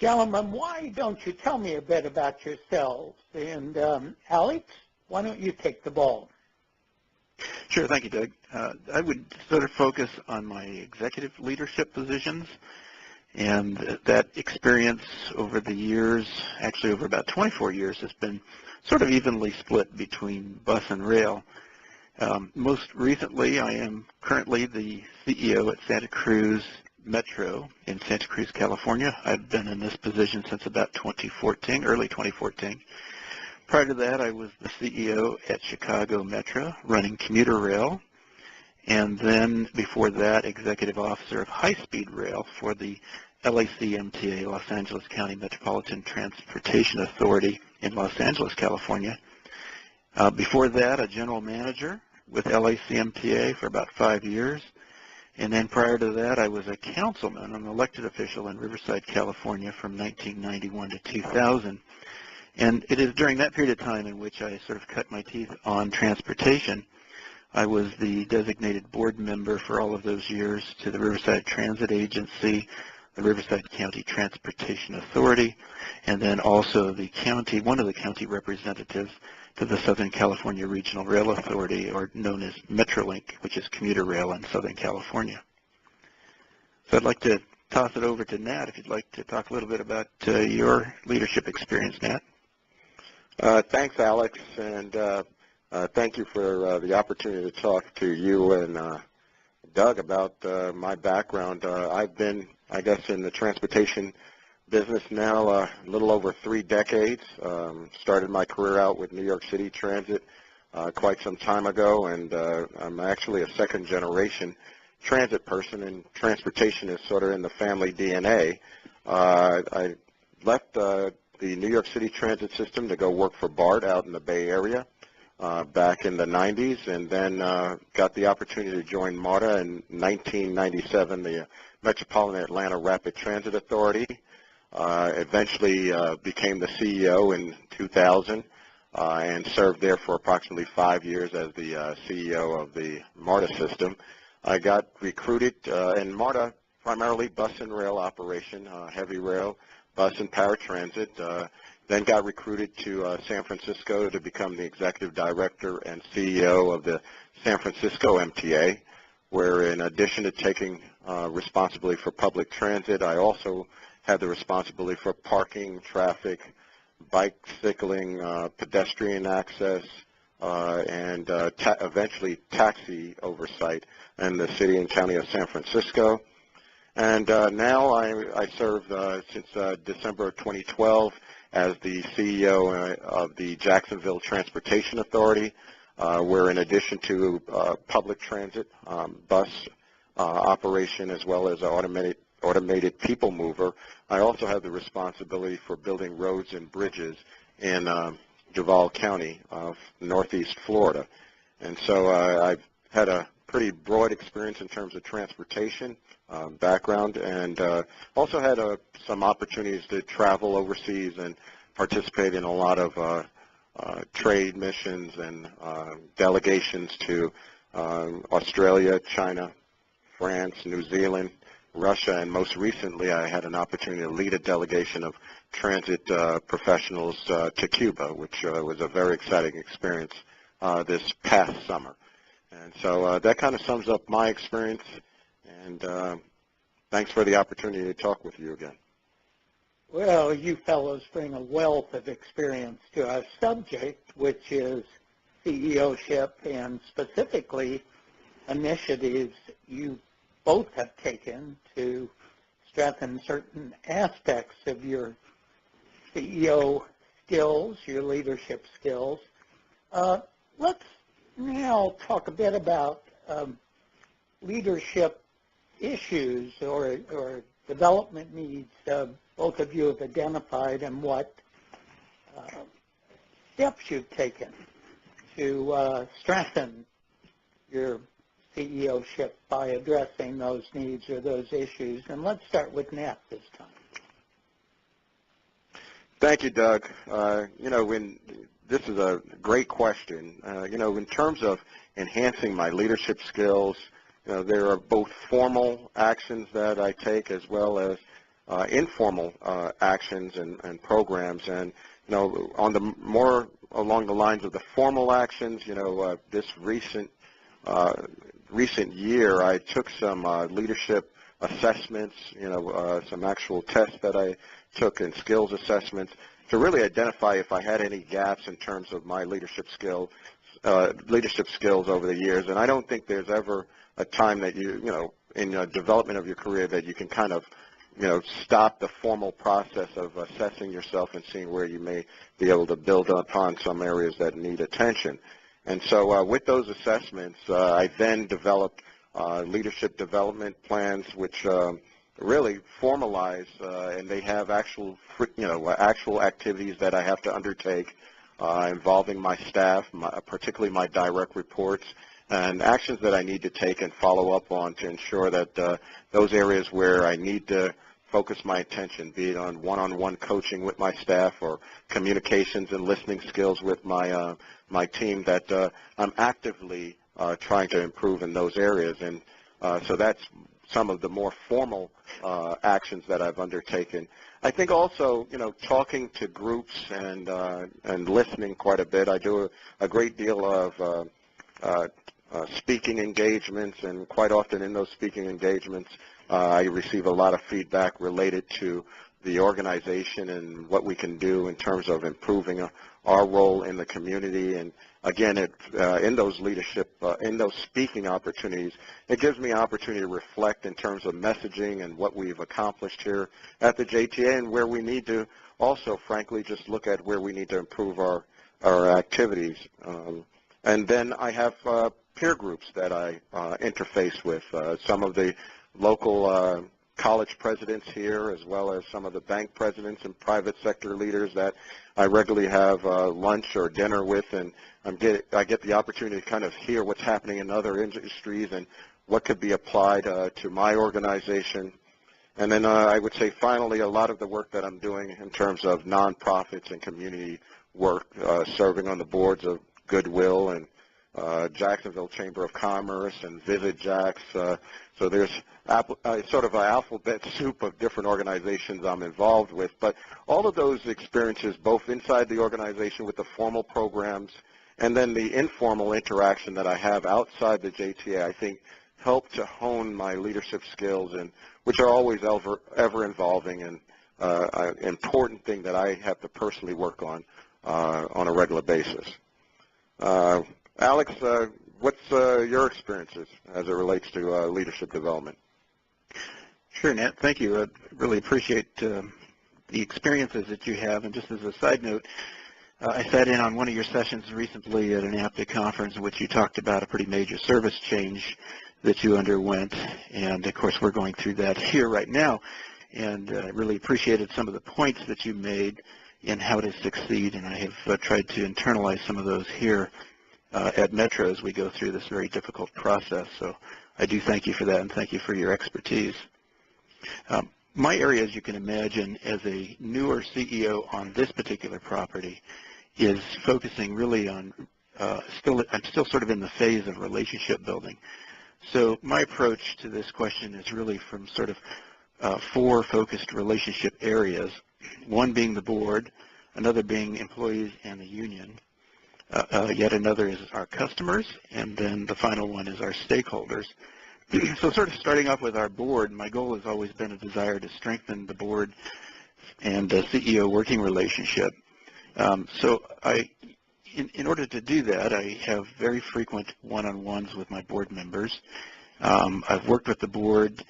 Gentlemen, why don't you tell me a bit about yourselves? And Alex, why don't you take the ball? Sure, thank you, Doug. I would sort of focus on my executive leadership positions, and that experience over the years, actually over about 24 years, has been sort of evenly split between bus and rail. Most recently, I am currently the CEO at Santa Cruz Metro in Santa Cruz, California. I've been in this position since about 2014, early 2014. Prior to that, I was the CEO at Chicago Metro, running commuter rail, and then before that, executive officer of high-speed rail for the LAC-MTA, Los Angeles County Metropolitan Transportation Authority in Los Angeles, California. Before that, a general manager with LAC-MTA for about 5 years. And then prior to that, I was a councilman, an elected official in Riverside, California from 1991 to 2000. And it is during that period of time in which I sort of cut my teeth on transportation. I was the designated board member for all of those years to the Riverside Transit Agency, the Riverside County Transportation Authority, and then also the county, one of the county representatives to the Southern California Regional Rail Authority, or known as Metrolink, which is commuter rail in Southern California. So I'd like to toss it over to Nat if you'd like to talk a little bit about your leadership experience, Nat. Thanks, Alex, and thank you for the opportunity to talk to you and Doug about my background. I've been, I guess, in the transportation business now a little over 3 decades. Started my career out with New York City Transit quite some time ago, and I'm actually a second-generation transit person, and transportation is sort of in the family DNA. I left the New York City transit system to go work for BART out in the Bay Area back in the 90s, and then got the opportunity to join MARTA in 1997, the Metropolitan Atlanta Rapid Transit Authority. Eventually became the CEO in 2000 and served there for approximately 5 years as the CEO of the MARTA system. I got recruited in MARTA, primarily bus and rail operation, heavy rail, bus and paratransit. Then got recruited to San Francisco to become the executive director and CEO of the San Francisco MTA, where in addition to taking responsibility for public transit, I also had the responsibility for parking, traffic, bicycling, pedestrian access, and eventually taxi oversight in the city and county of San Francisco. And now I serve since December of 2012 as the CEO of the Jacksonville Transportation Authority, where in addition to public transit, bus operation, as well as automated people mover, I also have the responsibility for building roads and bridges in Duval County of Northeast Florida. And so I've had a pretty broad experience in terms of transportation background, and also had some opportunities to travel overseas and participate in a lot of trade missions and delegations to Australia, China, France, New Zealand, Russia, and most recently I had an opportunity to lead a delegation of transit professionals to Cuba, which was a very exciting experience this past summer. And so that kind of sums up my experience, and thanks for the opportunity to talk with you again. Well, you fellows bring a wealth of experience to our subject, which is CEOship, and specifically initiatives you both have taken to strengthen certain aspects of your CEO skills, your leadership skills. Let's now talk a bit about leadership issues or development needs both of you have identified, and what steps you've taken to strengthen your CEOship by addressing those needs or those issues. And let's start with Nat this time. Thank you, Doug. This is a great question. In terms of enhancing my leadership skills, there are both formal actions that I take as well as informal actions and programs. And on the more along the lines of the formal actions, this recent year, I took some leadership assessments, some actual tests that I took and skills assessments to really identify if I had any gaps in terms of my leadership skills over the years. And I don't think there's ever a time that in the development of your career that you can kind of, stop the formal process of assessing yourself and seeing where you may be able to build upon some areas that need attention. And so with those assessments, I then developed leadership development plans, which really formalize, and they have actual activities that I have to undertake involving my staff, particularly my direct reports, and actions that I need to take and follow up on to ensure that those areas where I need to focus my attention, be it on one-on-one coaching with my staff or communications and listening skills with my team, that I'm actively trying to improve in those areas. And so that's some of the more formal actions that I've undertaken. I think also, talking to groups and listening quite a bit. I do a great deal of speaking engagements, and quite often in those speaking engagements, I receive a lot of feedback related to the organization and what we can do in terms of improving our role in the community. And again, in those in those speaking opportunities, it gives me an opportunity to reflect in terms of messaging and what we've accomplished here at the JTA, and where we need to also, frankly, just look at where we need to improve our activities. And then I have peer groups that I interface with, some of the local college presidents here, as well as some of the bank presidents and private sector leaders that I regularly have lunch or dinner with, and I get the opportunity to kind of hear what's happening in other industries and what could be applied to my organization. And then I would say finally, a lot of the work that I'm doing in terms of nonprofits and community work, serving on the boards of Goodwill and Jacksonville Chamber of Commerce and Visit Jax. So there's sort of an alphabet soup of different organizations I'm involved with. But all of those experiences, both inside the organization with the formal programs and then the informal interaction that I have outside the JTA, I think help to hone my leadership skills, and which are always ever evolving, and an important thing that I have to personally work on a regular basis. Alex, what's your experiences as it relates to leadership development? Sure, Nat. Thank you. I really appreciate the experiences that you have. And just as a side note, I sat in on one of your sessions recently at an APTA conference in which you talked about a pretty major service change that you underwent. And, of course, we're going through that here right now. And I really appreciated some of the points that you made in how to succeed. And I have tried to internalize some of those here at Metro as we go through this very difficult process. So I do thank you for that, and thank you for your expertise. My area, as you can imagine, as a newer CEO on this particular property, is focusing really on, I'm still sort of in the phase of relationship building. So my approach to this question is really from sort of 4 focused relationship areas, one being the board, another being employees and the union, yet another is our customers, and then the final one is our stakeholders. So sort of starting off with our board, my goal has always been a desire to strengthen the board and CEO working relationship. So in order to do that, I have very frequent one-on-ones with my board members. I've worked with the board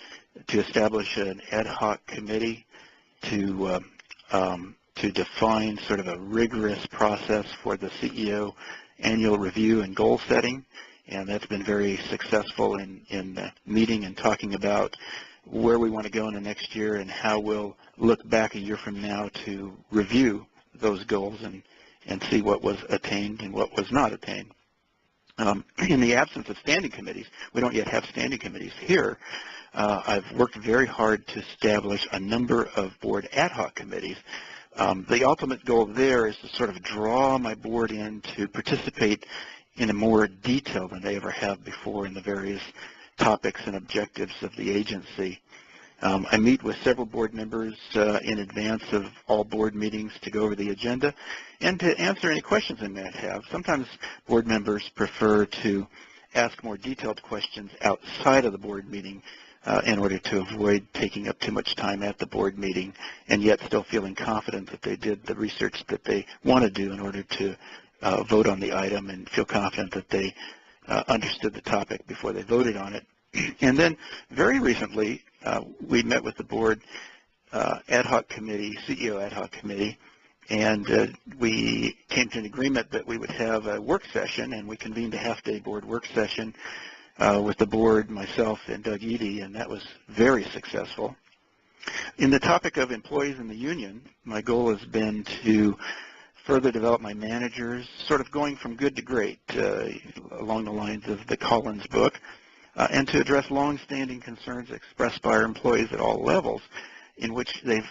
to establish an ad hoc committee to define sort of a rigorous process for the CEO annual review and goal setting, and that's been very successful in meeting and talking about where we want to go in the next year and how we'll look back a year from now to review those goals and see what was attained and what was not attained. In the absence of standing committees, we don't yet have standing committees here. I've worked very hard to establish a number of board ad hoc committees. The ultimate goal there is to sort of draw my board in to participate in a more detail than they ever have before in the various topics and objectives of the agency. I meet with several board members in advance of all board meetings to go over the agenda and to answer any questions they might have. Sometimes board members prefer to ask more detailed questions outside of the board meeting in order to avoid taking up too much time at the board meeting and yet still feeling confident that they did the research that they want to do in order to vote on the item and feel confident that they understood the topic before they voted on it. And then very recently, we met with the board ad hoc committee, CEO ad hoc committee, and we came to an agreement that we would have a work session, and we convened a half-day board work session with the board, myself, and Doug Eady, and that was very successful. In the topic of employees in the union, my goal has been to further develop my managers, sort of going from good to great along the lines of the Collins book, and to address long-standing concerns expressed by our employees at all levels, in which they've,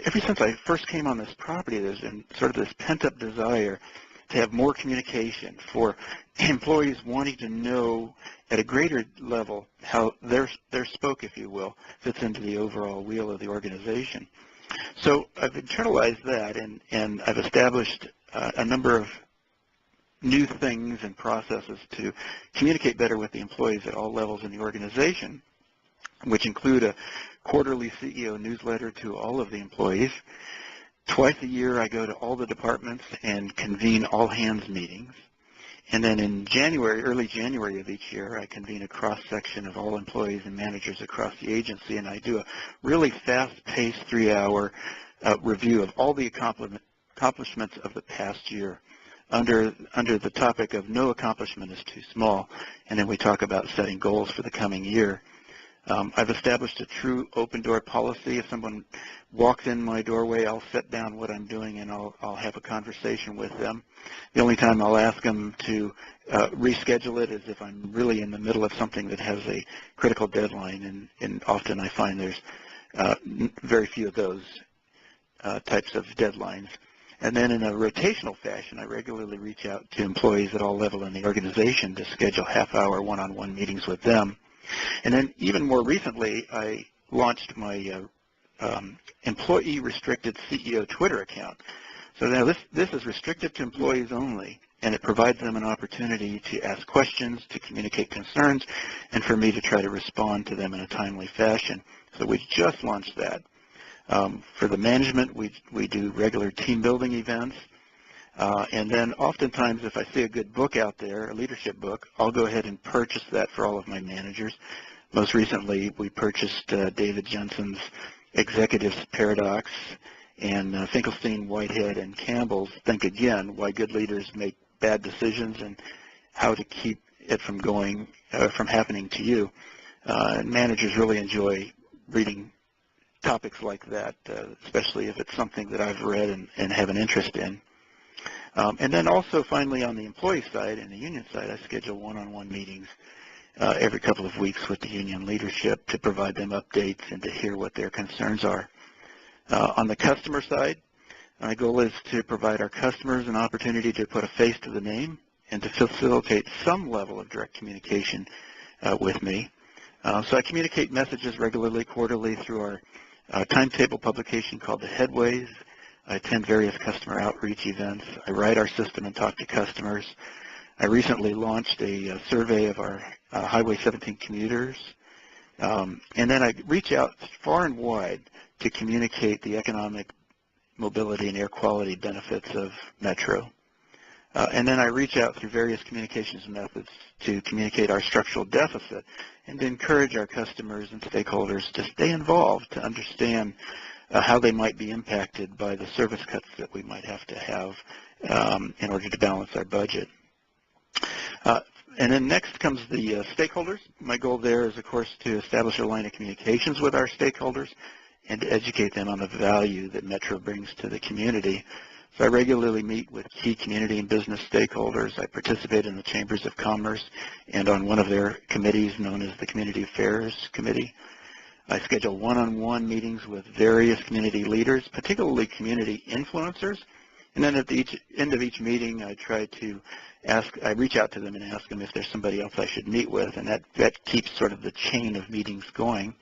ever since I first came on this property, there's been sort of this pent-up desire to have more communication, for employees wanting to know at a greater level how their spoke, if you will, fits into the overall wheel of the organization. So I've internalized that, and I've established a number of new things and processes to communicate better with the employees at all levels in the organization, which include a quarterly CEO newsletter to all of the employees. Twice a year I go to all the departments and convene all hands meetings. And then in January, early January of each year, I convene a cross-section of all employees and managers across the agency, and I do a really fast-paced 3-hour review of all the accomplishments of the past year under the topic of no accomplishment is too small, and then we talk about setting goals for the coming year. I've established a true open-door policy. If someone walks in my doorway, I'll set down what I'm doing and I'll have a conversation with them. The only time I'll ask them to reschedule it is if I'm really in the middle of something that has a critical deadline, and often I find there's very few of those types of deadlines. And then in a rotational fashion, I regularly reach out to employees at all levels in the organization to schedule half-hour one-on-one meetings with them. And then even more recently, I launched my employee-restricted CEO Twitter account. So now this is restricted to employees only, and it provides them an opportunity to ask questions, to communicate concerns, and for me to try to respond to them in a timely fashion. So we just launched that. For the management, we do regular team-building events. And then oftentimes if I see a good book out there, a leadership book, I'll go ahead and purchase that for all of my managers. Most recently, we purchased David Jensen's Executive's Paradox and Finkelstein, Whitehead, and Campbell's Think Again, Why Good Leaders Make Bad Decisions and How to Keep It from happening to you. Managers really enjoy reading topics like that, especially if it's something that I've read and have an interest in. And then also finally on the employee side and the union side, I schedule one-on-one meetings every couple of weeks with the union leadership to provide them updates and to hear what their concerns are. On the customer side, my goal is to provide our customers an opportunity to put a face to the name and to facilitate some level of direct communication with me. So I communicate messages regularly, quarterly, through our timetable publication called The Headways. I attend various customer outreach events. I write our system and talk to customers. I recently launched a survey of our Highway 17 commuters. And then I reach out far and wide to communicate the economic mobility and air quality benefits of Metro. And then I reach out through various communications methods to communicate our structural deficit and to encourage our customers and stakeholders to stay involved, to understand how they might be impacted by the service cuts that we might have to have in order to balance our budget. And then next comes the stakeholders. My goal there is, of course, to establish a line of communications with our stakeholders and to educate them on the value that Metro brings to the community. So I regularly meet with key community and business stakeholders. I participate in the Chambers of Commerce and on one of their committees known as the Community Affairs Committee. I schedule one-on-one meetings with various community leaders, particularly community influencers. And then at the end of each meeting, I reach out to them and ask them if there's somebody else I should meet with, and that keeps sort of the chain of meetings going.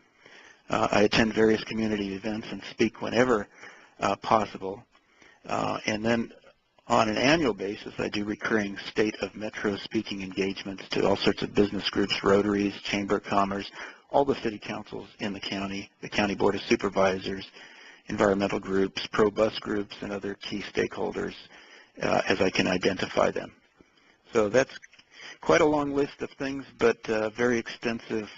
I attend various community events and speak whenever possible. And then on an annual basis, I do recurring state of Metro speaking engagements to all sorts of business groups, Rotaries, Chamber of Commerce, all the city councils in the County Board of Supervisors, environmental groups, pro-bus groups, and other key stakeholders as I can identify them. So that's quite a long list of things, but very extensive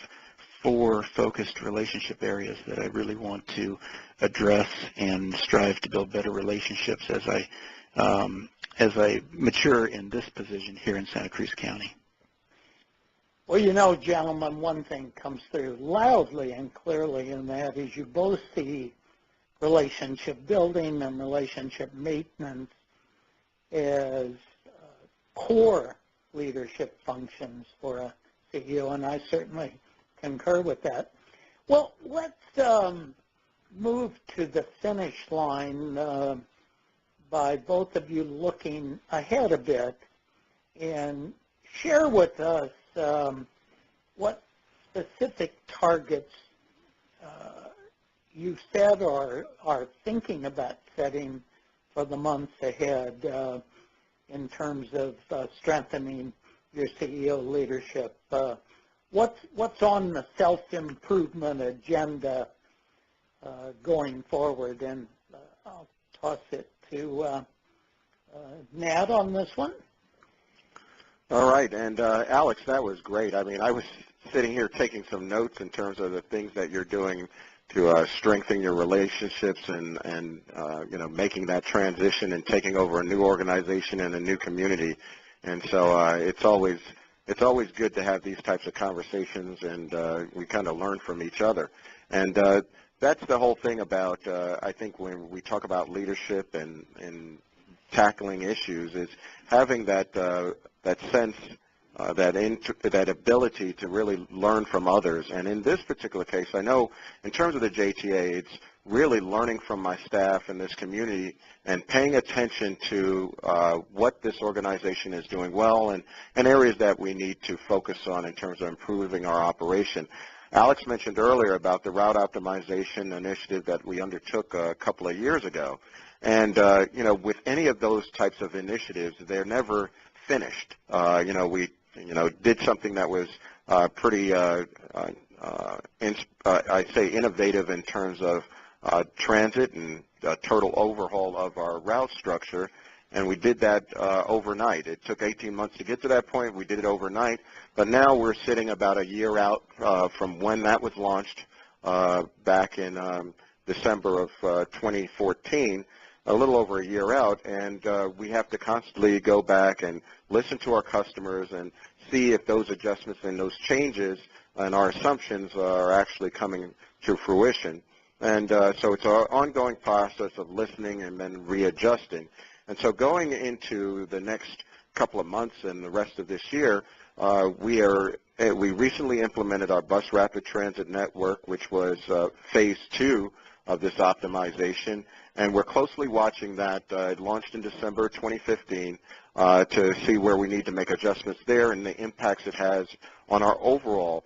4 focused relationship areas that I really want to address and strive to build better relationships as I mature in this position here in Santa Cruz County. Well, you know, gentlemen, one thing comes through loudly and clearly, and that is you both see relationship building and relationship maintenance as core leadership functions for a CEO, and I certainly concur with that. Well, let's move to the finish line by both of you looking ahead a bit and share with us what specific targets you set or are thinking about setting for the months ahead in terms of strengthening your CEO leadership. What's on the self-improvement agenda going forward? And I'll toss it to Nat on this one. All right, and Alex, that was great. I mean, I was sitting here taking some notes in terms of the things that you're doing to strengthen your relationships and you know, making that transition and taking over a new organization and a new community. And so it's always good to have these types of conversations, and we kind of learn from each other. And that's the whole thing about, I think, when we talk about leadership and tackling issues, is having that sense, that ability to really learn from others. And in this particular case, I know in terms of the JTA, it's really learning from my staff in this community and paying attention to what this organization is doing well and areas that we need to focus on in terms of improving our operation. Alex mentioned earlier about the route optimization initiative that we undertook a couple of years ago. And, you know, with any of those types of initiatives, they're never finished. You know, we did something that was pretty, I'd say, innovative in terms of transit and total overhaul of our route structure, and we did that overnight. It took 18 months to get to that point. We did it overnight, but now we're sitting about a year out from when that was launched back in December of 2014. A little over a year out, and we have to constantly go back and listen to our customers and see if those adjustments and those changes and our assumptions are actually coming to fruition. And so it's an ongoing process of listening and then readjusting. And so going into the next couple of months and the rest of this year, we recently implemented our bus rapid transit network, which was phase 2 of this optimization, and we're closely watching that. It launched in December 2015 to see where we need to make adjustments there and the impacts it has on our overall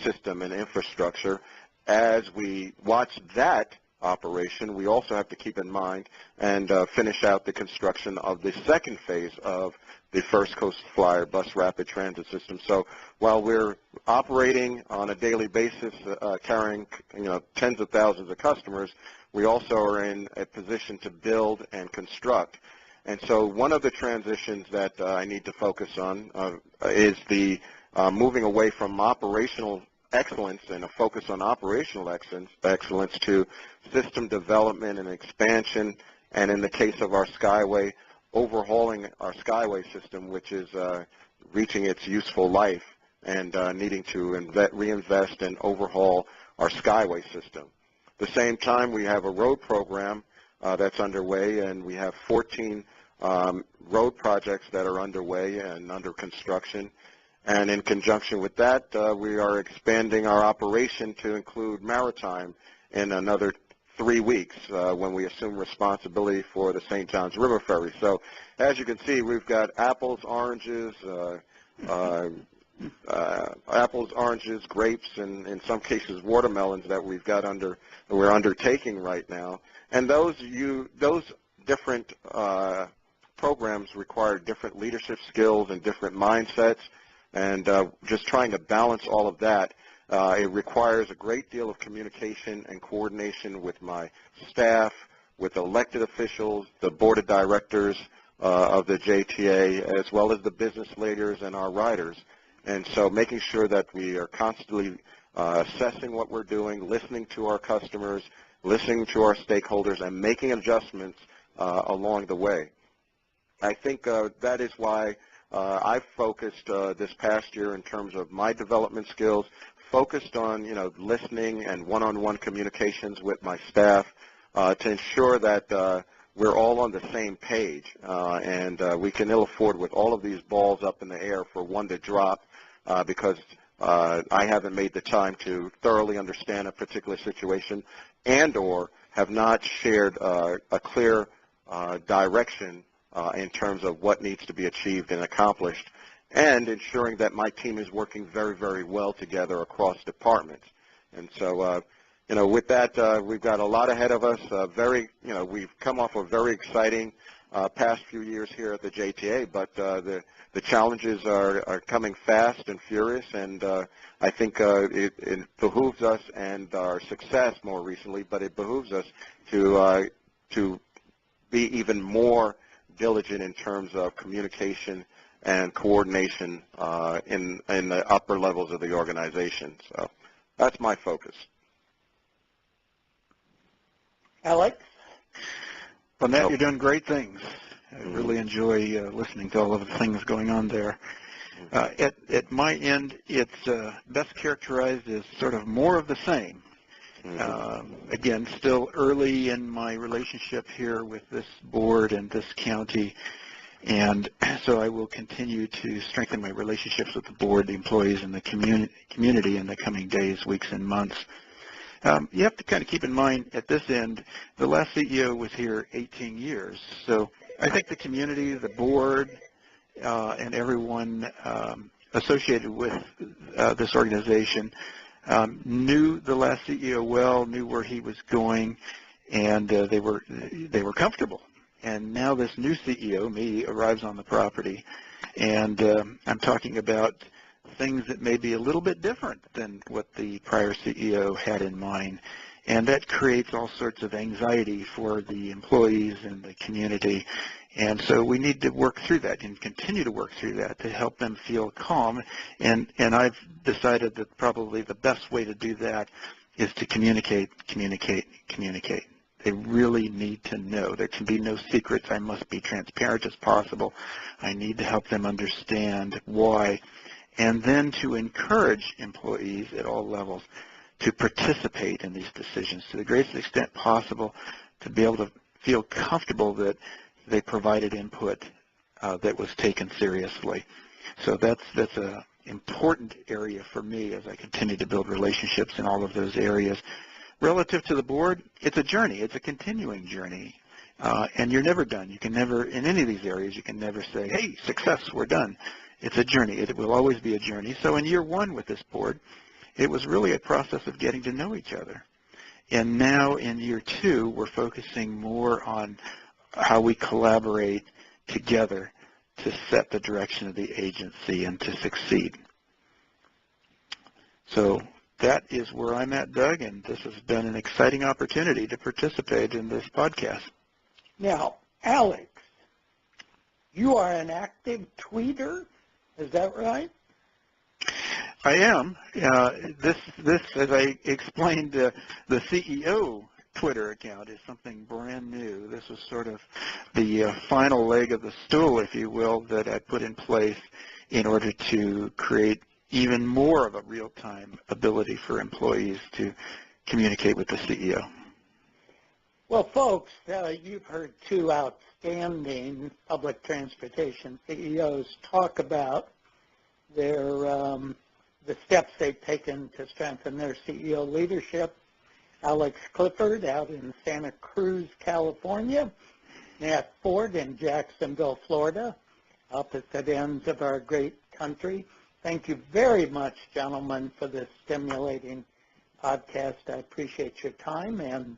system and infrastructure. As we watch that operation, we also have to keep in mind and finish out the construction of the second phase of the First Coast Flyer bus rapid transit system. So while we're operating on a daily basis, carrying tens of thousands of customers, we also are in a position to build and construct. And so one of the transitions that I need to focus on is the moving away from operational excellence and a focus on operational excellence to system development and expansion, and in the case of our Skyway, overhauling our Skyway system, which is reaching its useful life and needing to reinvest and overhaul our Skyway system. At the same time, we have a road program that's underway, and we have 14 road projects that are underway and under construction. And in conjunction with that, we are expanding our operation to include maritime in another 3 weeks when we assume responsibility for the St. John's River Ferry. So as you can see, we've got apples, oranges, apples, oranges, grapes, and in some cases watermelons that we're undertaking right now. And those different programs require different leadership skills and different mindsets, and just trying to balance all of that. It requires a great deal of communication and coordination with my staff, with elected officials, the board of directors of the JTA, as well as the business leaders and our riders. And so making sure that we are constantly assessing what we're doing, listening to our customers, listening to our stakeholders, and making adjustments along the way. I think that is why I've focused this past year in terms of my development skills, focused on listening and one-on-one communications with my staff to ensure that we're all on the same page, and we can ill afford with all of these balls up in the air for one to drop because I haven't made the time to thoroughly understand a particular situation and or have not shared a clear direction in terms of what needs to be achieved and accomplished, and ensuring that my team is working very, very well together across departments. And so, with that, we've got a lot ahead of us. We've come off a very exciting past few years here at the JTA, but the challenges are coming fast and furious, and I think it behooves us, and our success more recently, but it behooves us to be even more diligent in terms of communication and coordination in the upper levels of the organization. So that's my focus. Alex? Well, Nat, you're doing great things. I really enjoy listening to all of the things going on there. At my end, it's best characterized as sort of more of the same. Again, still early in my relationship here with this board and this county, and so I will continue to strengthen my relationships with the board, the employees, and the community in the coming days, weeks, and months. You have to kind of keep in mind at this end, the last CEO was here 18 years, so I think the community, the board, and everyone associated with this organization knew the last CEO well, knew where he was going, and they were comfortable. And now this new CEO, me, arrives on the property, and I'm talking about things that may be a little bit different than what the prior CEO had in mind. And that creates all sorts of anxiety for the employees and the community. And so we need to work through that and continue to work through that to help them feel calm. And I've decided that probably the best way to do that is to communicate. They really need to know. There can be no secrets. I must be transparent as possible. I need to help them understand why, and then to encourage employees at all levels to participate in these decisions to the greatest extent possible, to be able to feel comfortable that they provided input that was taken seriously. So that's an important area for me as I continue to build relationships in all of those areas. Relative to the board, it's a journey. It's a continuing journey. And you're never done. You can never, in any of these areas, you can never say, hey, success, we're done. It's a journey. It will always be a journey. So in year one with this board, it was really a process of getting to know each other. And now in year two, we're focusing more on how we collaborate together to set the direction of the agency and to succeed. So that is where I'm at, Doug, and this has been an exciting opportunity to participate in this podcast. Now, Alex, you are an active tweeter, is that right? I am. This, as I explained, the CEO Twitter account is something brand new. This was sort of the final leg of the stool, if you will, that I put in place in order to create even more of a real-time ability for employees to communicate with the CEO. Well, folks, you've heard two outstanding public transportation CEOs talk about the steps they've taken to strengthen their CEO leadership. Alex Clifford out in Santa Cruz, California, Nat Ford in Jacksonville, Florida, opposite ends of our great country. Thank you very much, gentlemen, for this stimulating podcast. I appreciate your time, and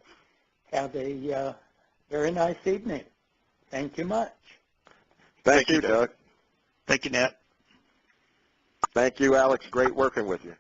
have a very nice evening. Thank you much. Thank you, Doug. Thank you, Nat. Thank you, Alex. Great working with you.